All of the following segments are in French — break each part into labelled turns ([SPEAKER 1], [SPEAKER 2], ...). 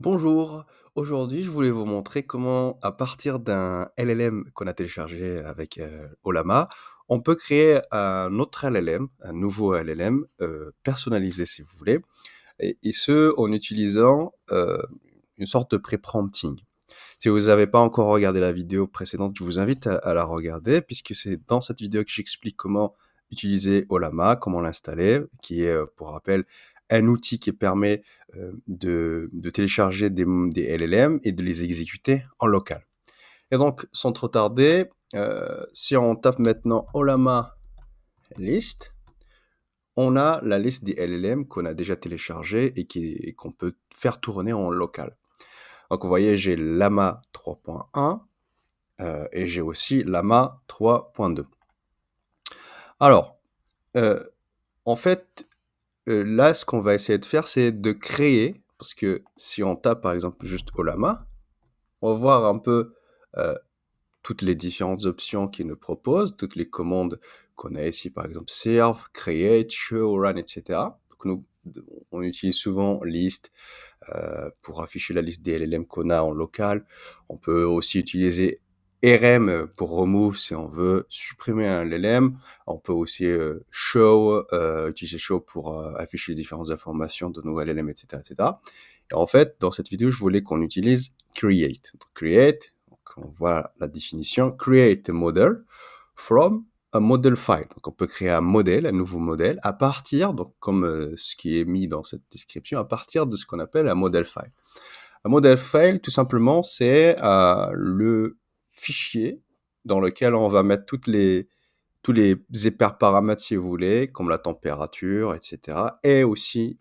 [SPEAKER 1] Bonjour, aujourd'hui je voulais vous montrer comment à partir d'un LLM qu'on a téléchargé avec Ollama, on peut créer un autre LLM, un nouveau LLM personnalisé si vous voulez, et ce en utilisant une sorte de pré-prompting. Si vous n'avez pas encore regardé la vidéo précédente, je vous invite à la regarder puisque c'est dans cette vidéo que j'explique comment utiliser Ollama, comment l'installer, qui est, pour rappel, un outil qui permet de télécharger des LLM et de les exécuter en local. Et donc, sans trop tarder, si on tape maintenant Ollama list, on a la liste des LLM qu'on a déjà téléchargés et qu'on peut faire tourner en local. Donc, vous voyez, j'ai Llama 3.1 et j'ai aussi Llama 3.2. Alors, en fait, là, ce qu'on va essayer de faire, c'est de créer, parce que si on tape par exemple juste Ollama, on va voir un peu toutes les différentes options qu'il nous propose, toutes les commandes qu'on a ici, par exemple serve, create, show, run, etc. Donc nous, on utilise souvent list pour afficher la liste des LLM qu'on a en local. On peut aussi utiliser RM pour remove si on veut supprimer un LLM. On peut aussi show, utiliser show pour afficher les différentes informations de nos LLM, etc., etc. Et en fait, dans cette vidéo, je voulais qu'on utilise create. Donc, create, donc on voit la définition, create a model from a model file. Donc, on peut créer un modèle, un nouveau modèle, à partir, donc comme ce qui est mis dans cette description, à partir de ce qu'on appelle un model file. Un model file, tout simplement, c'est le fichier dans lequel on va mettre tous les hyperparamètres, si vous voulez, comme la température, etc. Et aussi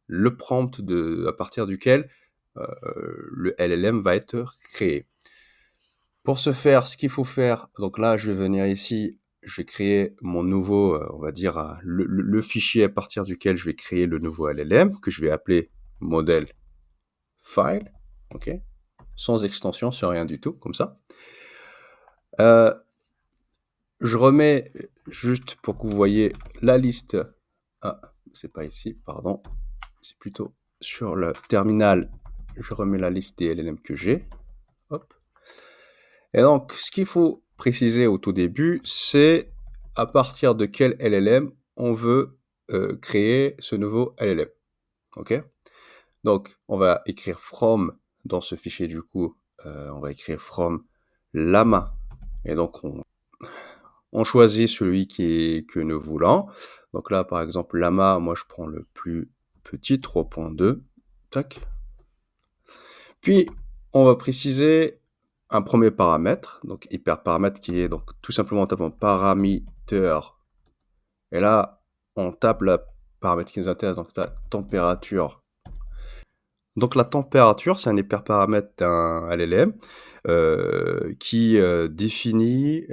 [SPEAKER 1] le prompt à partir duquel le LLM va être créé. Pour ce faire, ce qu'il faut faire, donc là, je vais venir ici, je vais créer mon nouveau, on va dire, le fichier à partir duquel je vais créer le nouveau LLM, que je vais appeler model file, ok, sans extension, sans rien du tout, comme ça. Je remets, juste pour que vous voyez la liste, ah, c'est pas ici, pardon, c'est plutôt sur le terminal, je remets la liste des LLM que j'ai, hop. Et donc, ce qu'il faut préciser au tout début, c'est à partir de quel LLM on veut créer ce nouveau LLM. Ok. Donc, on va écrire from dans ce fichier du coup, on va écrire from Llama. Et donc, on choisit celui que nous voulons. Donc là, par exemple, Llama, moi je prends le plus petit, 3.2. Tac. Puis, on va préciser un premier paramètre, donc hyperparamètre qui est donc tout simplement en tapant paramètre. Et là, on tape le paramètre qui nous intéresse, donc la température. Donc la température, c'est un hyperparamètre d'un LLM qui définit,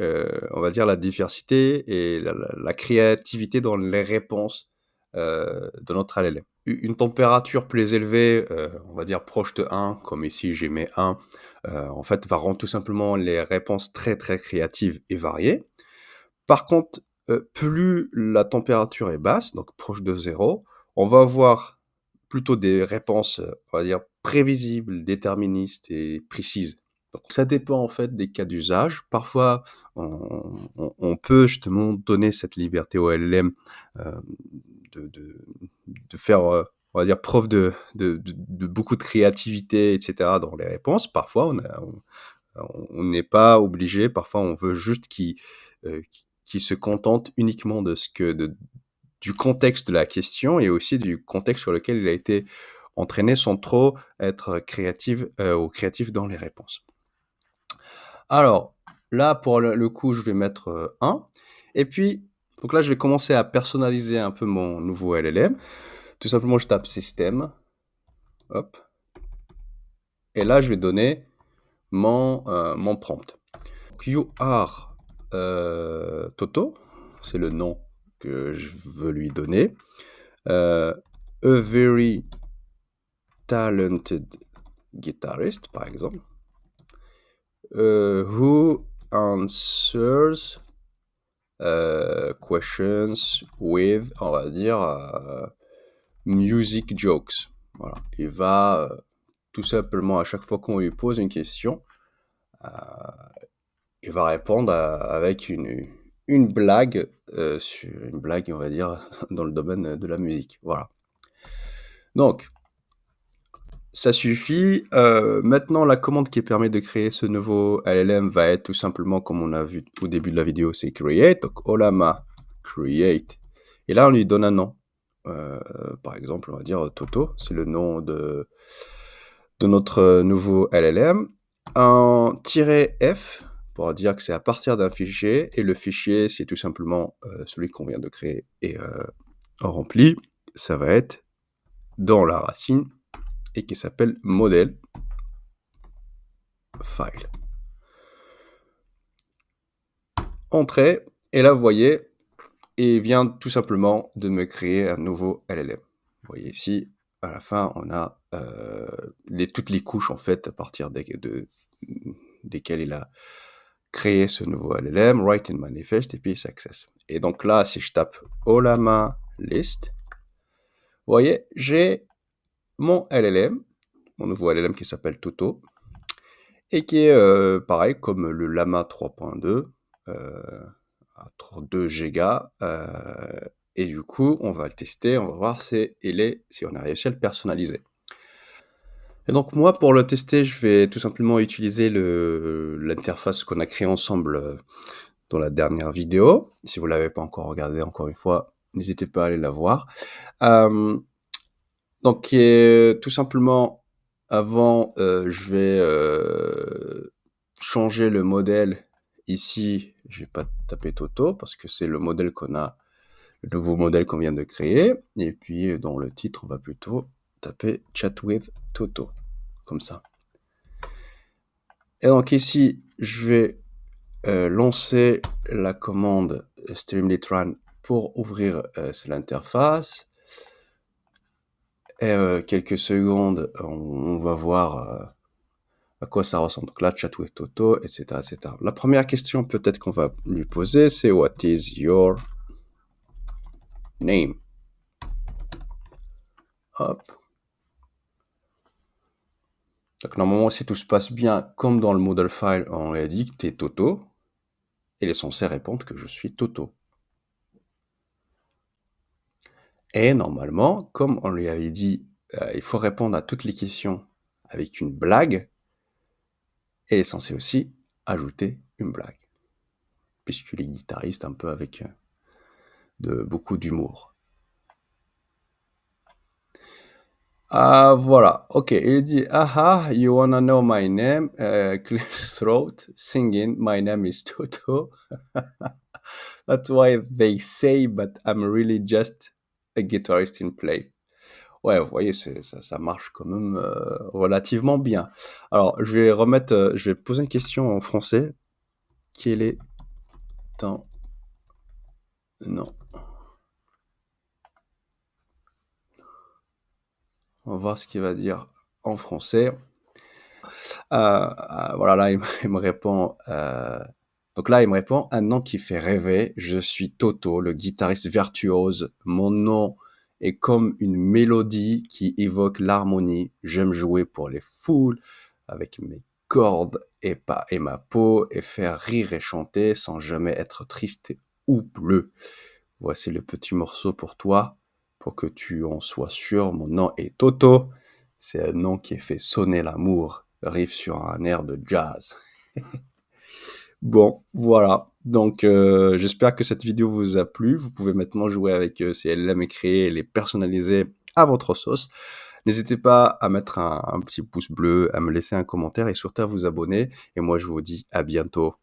[SPEAKER 1] on va dire, la diversité et la créativité dans les réponses de notre LLM. Une température plus élevée, on va dire proche de 1, comme ici j'ai mis 1, en fait, va rendre tout simplement les réponses très, très créatives et variées. Par contre, plus la température est basse, donc proche de 0, on va avoir plutôt des réponses, on va dire prévisibles, déterministes et précises. Donc ça dépend en fait des cas d'usage. Parfois, on peut justement donner cette liberté au LLM, hem, de faire, on va dire preuve de beaucoup de créativité et cetera dans les réponses. Parfois, on n'est pas obligé, parfois on veut juste qu'il se contente uniquement du contexte de la question et aussi du contexte sur lequel il a été entraîné sans trop être créatif dans les réponses. Alors, là, pour le coup, je vais mettre 1. Et puis, donc là, je vais commencer à personnaliser un peu mon nouveau LLM. Tout simplement, je tape système. Hop. Et là, je vais donner mon prompt. You are Toto, c'est le nom que je veux lui donner. A very talented guitarist, par exemple, who answers questions with, on va dire, music jokes. Voilà. Il va tout simplement, à chaque fois qu'on lui pose une question, il va répondre avec une blague, une blague, on va dire, dans le domaine de la musique. Voilà. Donc, ça suffit. Maintenant, la commande qui permet de créer ce nouveau LLM va être tout simplement, comme on a vu au début de la vidéo, c'est create. Donc, Olama create. Et là, on lui donne un nom. Par exemple, on va dire Toto. C'est le nom de notre nouveau LLM. Un "-f" pour dire que c'est à partir d'un fichier. Et le fichier, c'est tout simplement celui qu'on vient de créer et rempli. Ça va être dans la racine et qui s'appelle modèle file. Entrée, et là vous voyez, il vient tout simplement de me créer un nouveau LLM. Vous voyez ici, à la fin, on a toutes les couches en fait à partir desquelles il a créé ce nouveau LLM, write and manifest, et puis success. Et donc là, si je tape Olama list, vous voyez, j'ai mon LLM, mon nouveau LLM qui s'appelle Toto, et qui est pareil comme le Llama 3.2, à 2 gigas, et du coup, on va le tester, on va voir si on a réussi à le personnaliser. Et donc moi, pour le tester, je vais tout simplement utiliser l'interface qu'on a créée ensemble dans la dernière vidéo. Si vous l'avez pas encore regardée, encore une fois, n'hésitez pas à aller la voir. Donc tout simplement, avant, je vais changer le modèle. Ici, je vais pas taper Toto parce que c'est le modèle le nouveau modèle qu'on vient de créer. Et puis, dans le titre, on va plutôt taper Chat with Toto, comme ça. Et donc ici, je vais lancer la commande Streamlit Run pour ouvrir l'interface. Et quelques secondes, on va voir à quoi ça ressemble. Donc là, Chat with Toto, etc., etc. La première question peut-être qu'on va lui poser, c'est What is your name? Hop. Donc normalement, si tout se passe bien, comme dans le model file, on lui a dit que t'es Toto. Il est censé répondre que je suis Toto. Et normalement, comme on lui avait dit, il faut répondre à toutes les questions avec une blague, il est censé aussi ajouter une blague. Puisqu'il est guitariste un peu avec beaucoup d'humour. Voilà, ok, il dit aha, you wanna know my name, clear throat, singing, my name is Toto. That's why they say, but I'm really just a guitarist in play. Ouais, vous voyez, ça marche quand même relativement bien. Alors, je vais poser une question en français. Quel est ton nom? On va voir ce qu'il va dire en français. Voilà, là, il me répond. Donc là, il me répond un nom qui fait rêver. Je suis Toto, le guitariste virtuose. Mon nom est comme une mélodie qui évoque l'harmonie. J'aime jouer pour les foules avec mes cordes et ma peau et faire rire et chanter sans jamais être triste ou bleu. Voici le petit morceau pour toi, pour que tu en sois sûr. Mon nom est Toto. C'est un nom qui fait sonner l'amour. Riff sur un air de jazz. Bon, voilà. Donc, j'espère que cette vidéo vous a plu. Vous pouvez maintenant jouer avec ces LLM et créer et les personnaliser à votre sauce. N'hésitez pas à mettre un petit pouce bleu, à me laisser un commentaire et surtout à vous abonner. Et moi, je vous dis à bientôt.